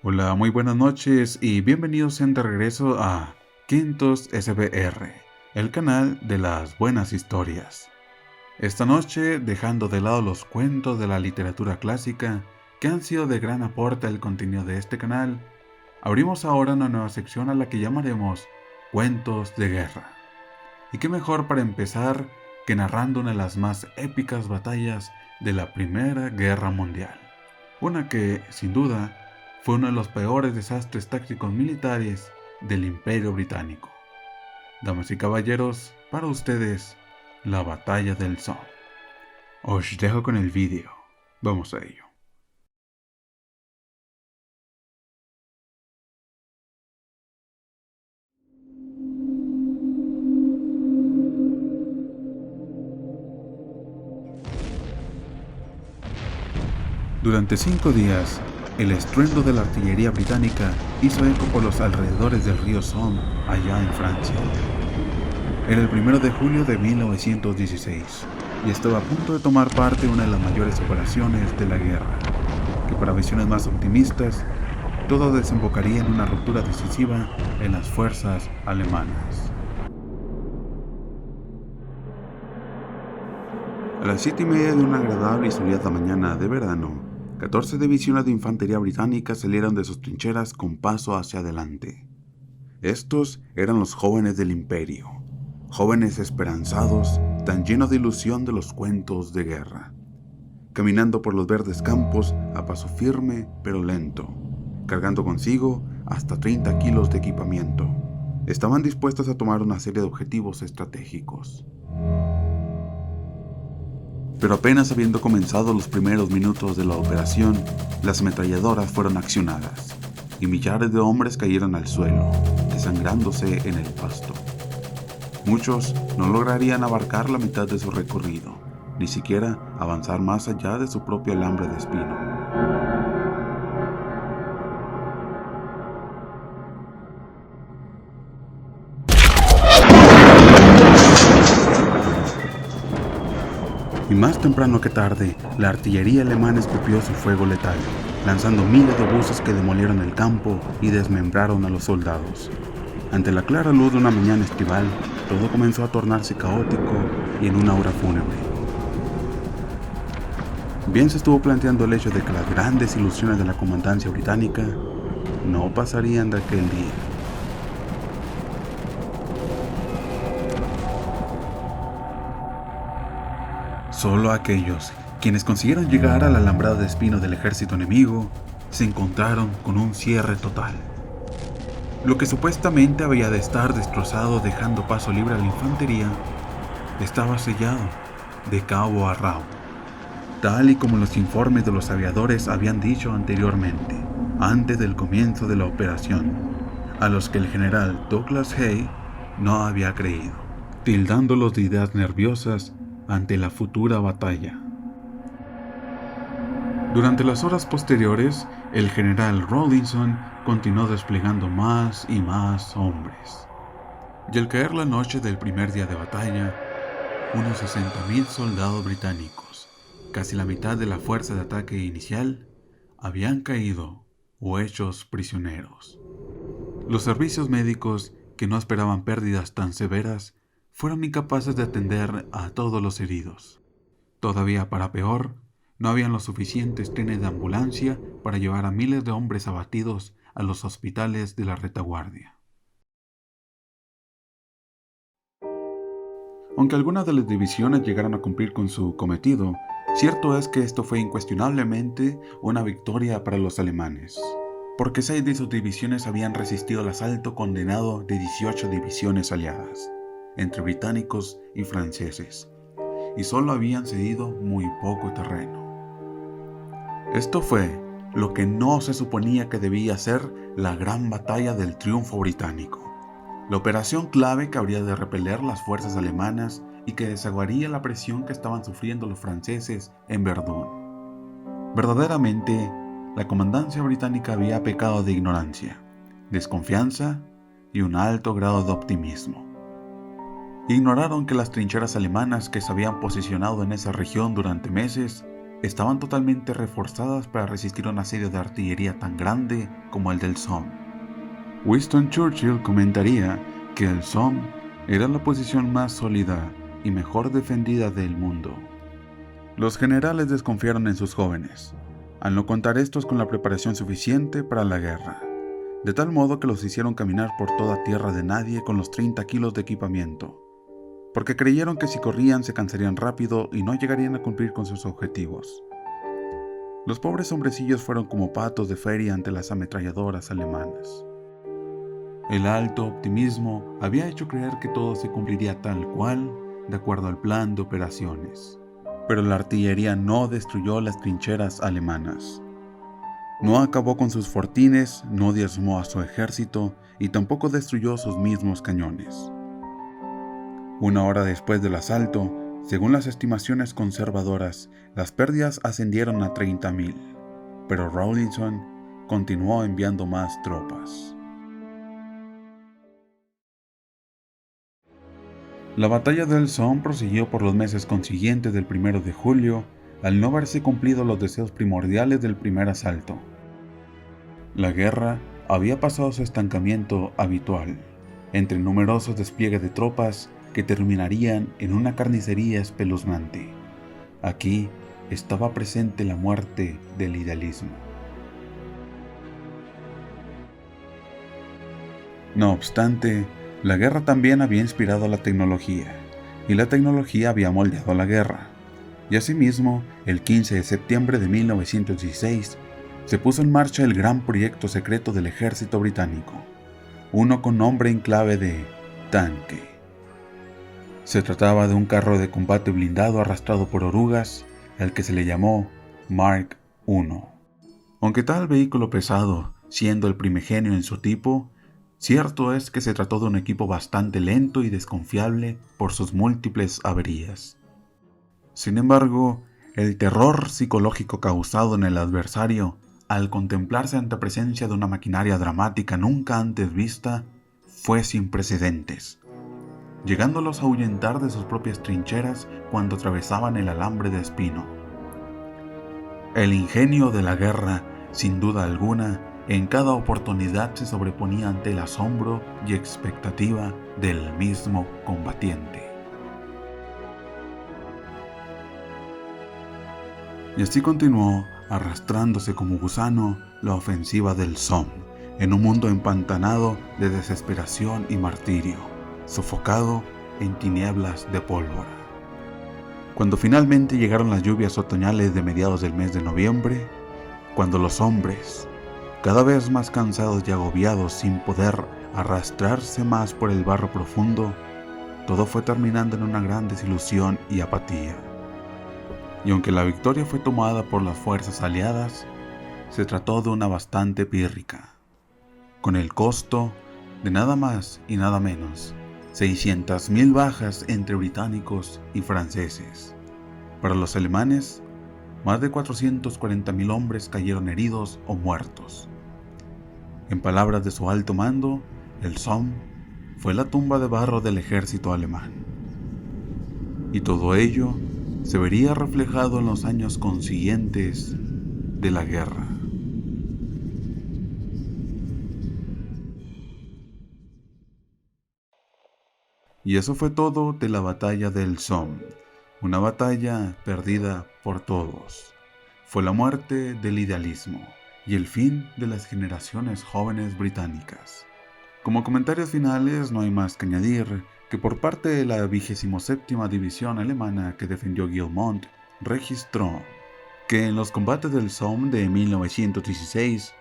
Hola, muy buenas noches y bienvenidos de regreso a Quintos SBR, el canal de las buenas historias. Esta noche, dejando de lado los cuentos de la literatura clásica que han sido de gran aporte al contenido de este canal, abrimos ahora una nueva sección a la que llamaremos Cuentos de Guerra. Y qué mejor para empezar que narrando una de las más épicas batallas de la Primera Guerra Mundial. Una que, sin duda, fue uno de los peores desastres tácticos militares del Imperio Británico. Damas y caballeros, para ustedes, la Batalla del Somme. Os dejo con el vídeo. Vamos a ello. Durante 5 días, el estruendo de la artillería británica hizo eco por los alrededores del río Somme, allá en Francia. Era el 1 de julio de 1916 y estaba a punto de tomar parte en una de las mayores operaciones de la guerra, que para visiones más optimistas, todo desembocaría en una ruptura decisiva en las fuerzas alemanas. A las 7:30 de una agradable y soleada mañana de verano, 14 divisiones de infantería británica salieron de sus trincheras con paso hacia adelante. Estos eran los jóvenes del imperio, jóvenes esperanzados, tan llenos de ilusión de los cuentos de guerra, caminando por los verdes campos a paso firme pero lento, cargando consigo hasta 30 kilos de equipamiento. Estaban dispuestos a tomar una serie de objetivos estratégicos. Pero apenas habiendo comenzado los primeros minutos de la operación, las ametralladoras fueron accionadas y millares de hombres cayeron al suelo, desangrándose en el pasto. Muchos no lograrían abarcar la mitad de su recorrido, ni siquiera avanzar más allá de su propio alambre de espino. Y más temprano que tarde, la artillería alemana escupió su fuego letal, lanzando miles de obuses que demolieron el campo y desmembraron a los soldados. Ante la clara luz de una mañana estival, todo comenzó a tornarse caótico y en una hora fúnebre. Bien se estuvo planteando el hecho de que las grandes ilusiones de la comandancia británica no pasarían de aquel día. Solo aquellos quienes consiguieron llegar al alambrado de espino del ejército enemigo se encontraron con un cierre total. Lo que supuestamente había de estar destrozado dejando paso libre a la infantería estaba sellado de cabo a rabo, tal y como los informes de los aviadores habían dicho anteriormente, antes del comienzo de la operación, a los que el general Douglas Hay no había creído, tildándolos de ideas nerviosas ante la futura batalla. Durante las horas posteriores, el general Rawlinson continuó desplegando más y más hombres. Y al caer la noche del primer día de batalla, unos 60.000 soldados británicos, casi la mitad de la fuerza de ataque inicial, habían caído o hechos prisioneros. Los servicios médicos, que no esperaban pérdidas tan severas, fueron incapaces de atender a todos los heridos. Todavía para peor, no habían los suficientes trenes de ambulancia para llevar a miles de hombres abatidos a los hospitales de la retaguardia. Aunque algunas de las divisiones llegaron a cumplir con su cometido, cierto es que esto fue incuestionablemente una victoria para los alemanes, porque 6 de sus divisiones habían resistido el asalto condenado de 18 divisiones aliadas, entre británicos y franceses, y solo habían cedido muy poco terreno. Esto fue lo que no se suponía que debía ser la gran batalla del triunfo británico, la operación clave que habría de repeler las fuerzas alemanas y que desaguaría la presión que estaban sufriendo los franceses en Verdún. Verdaderamente, la comandancia británica había pecado de ignorancia, desconfianza y un alto grado de optimismo. Ignoraron que las trincheras alemanas que se habían posicionado en esa región durante meses estaban totalmente reforzadas para resistir un asedio de artillería tan grande como el del Somme. Winston Churchill comentaría que el Somme era la posición más sólida y mejor defendida del mundo. Los generales desconfiaron en sus jóvenes, al no contar estos con la preparación suficiente para la guerra, de tal modo que los hicieron caminar por toda tierra de nadie con los 30 kilos de equipamiento, porque creyeron que si corrían se cansarían rápido y no llegarían a cumplir con sus objetivos. Los pobres hombrecillos fueron como patos de feria ante las ametralladoras alemanas. El alto optimismo había hecho creer que todo se cumpliría tal cual, de acuerdo al plan de operaciones. Pero la artillería no destruyó las trincheras alemanas. No acabó con sus fortines, no diezmó a su ejército y tampoco destruyó sus mismos cañones. Una hora después del asalto, según las estimaciones conservadoras, las pérdidas ascendieron a 30.000, pero Rawlinson continuó enviando más tropas. La batalla del Somme prosiguió por los meses consiguientes del 1 de julio, al no haberse cumplido los deseos primordiales del primer asalto. La guerra había pasado su estancamiento habitual, entre numerosos despliegues de tropas que terminarían en una carnicería espeluznante. Aquí estaba presente la muerte del idealismo. No obstante, la guerra también había inspirado la tecnología, y la tecnología había moldeado la guerra. Y asimismo, el 15 de septiembre de 1916, se puso en marcha el gran proyecto secreto del ejército británico, uno con nombre en clave de tanque. Se trataba de un carro de combate blindado arrastrado por orugas, al que se le llamó Mark I. Aunque tal vehículo pesado, siendo el primigenio en su tipo, cierto es que se trató de un equipo bastante lento y desconfiable por sus múltiples averías. Sin embargo, el terror psicológico causado en el adversario al contemplarse ante presencia de una maquinaria dramática nunca antes vista fue sin precedentes, llegándolos a ahuyentar de sus propias trincheras cuando atravesaban el alambre de espino. El ingenio de la guerra, sin duda alguna, en cada oportunidad se sobreponía ante el asombro y expectativa del mismo combatiente. Y así continuó, arrastrándose como gusano, la ofensiva del Somme, en un mundo empantanado de desesperación y martirio, sofocado en tinieblas de pólvora. Cuando finalmente llegaron las lluvias otoñales de mediados del mes de noviembre, cuando los hombres, cada vez más cansados y agobiados sin poder arrastrarse más por el barro profundo, todo fue terminando en una gran desilusión y apatía. Y aunque la victoria fue tomada por las fuerzas aliadas, se trató de una bastante pírrica, con el costo de nada más y nada menos 600.000 bajas entre británicos y franceses. Para los alemanes, más de 440.000 hombres cayeron heridos o muertos. En palabras de su alto mando, el Somme fue la tumba de barro del ejército alemán. Y todo ello se vería reflejado en los años consiguientes de la guerra. Y eso fue todo de la batalla del Somme, una batalla perdida por todos. Fue la muerte del idealismo y el fin de las generaciones jóvenes británicas. Como comentarios finales no hay más que añadir que por parte de la 27ª División Alemana que defendió Guillemont, registró que en los combates del Somme de 1916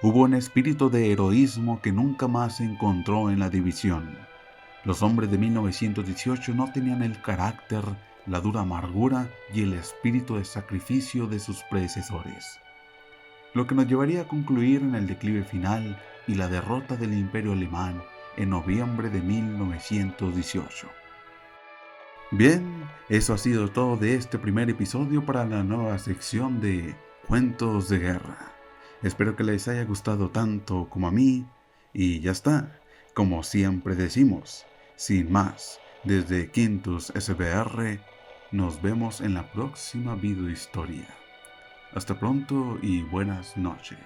hubo un espíritu de heroísmo que nunca más se encontró en la división. Los hombres de 1918 no tenían el carácter, la dura amargura y el espíritu de sacrificio de sus predecesores, lo que nos llevaría a concluir en el declive final y la derrota del Imperio Alemán en noviembre de 1918. Bien, eso ha sido todo de este primer episodio para la nueva sección de Cuentos de Guerra. Espero que les haya gustado tanto como a mí, y ya está, como siempre decimos, sin más, desde Quintus SBR, nos vemos en la próxima videohistoria. Hasta pronto y buenas noches.